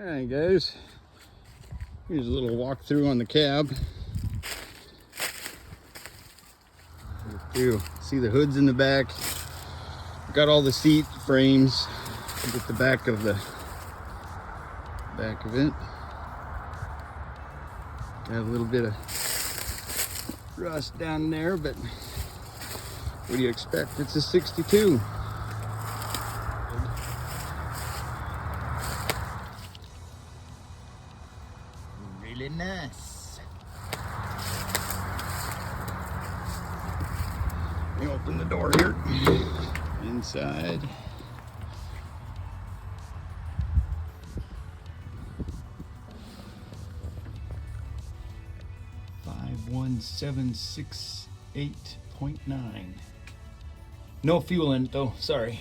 Alright guys, here's a little walkthrough on the cab. See the hoods in the back. Got all the seat frames. Get the back of it. Got a little bit of rust down there, but what do you expect? It's a 62. Really nice. Let me open the door here. Inside. $51768.9. No fuel in it though, sorry.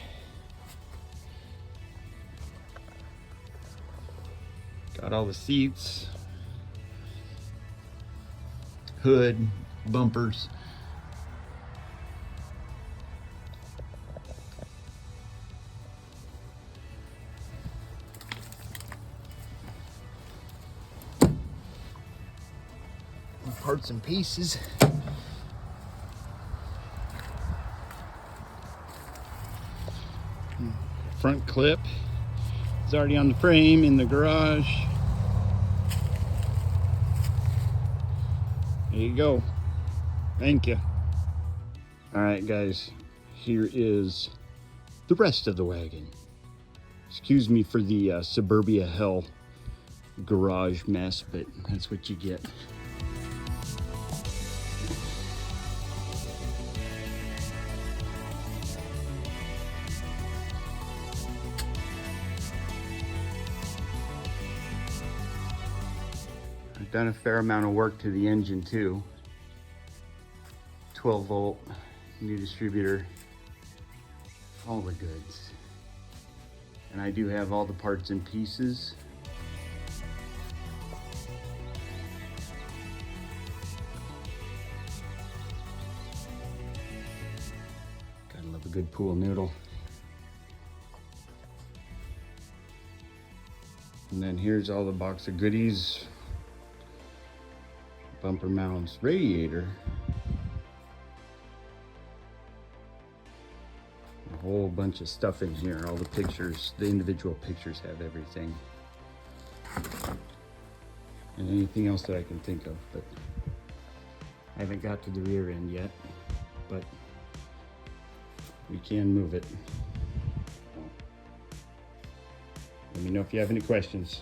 Got all the seats, hood, bumpers. Parts and pieces. Front clip is already on the frame in the garage. There you go. Thank you. All right, guys, here is the rest of the wagon. Excuse me for the suburbia hell garage mess, but that's what you get. I've done a fair amount of work to the engine too. 12 volt, new distributor, all the goods. And I do have all the parts and pieces. Gotta love a good pool noodle. And then here's all the box of goodies. Bumper mounts, radiator, a whole bunch of stuff in here. All the pictures, the individual pictures have everything, and anything else that I can think of, but I haven't got to the rear end yet, but we can move it. Let me know if you have any questions.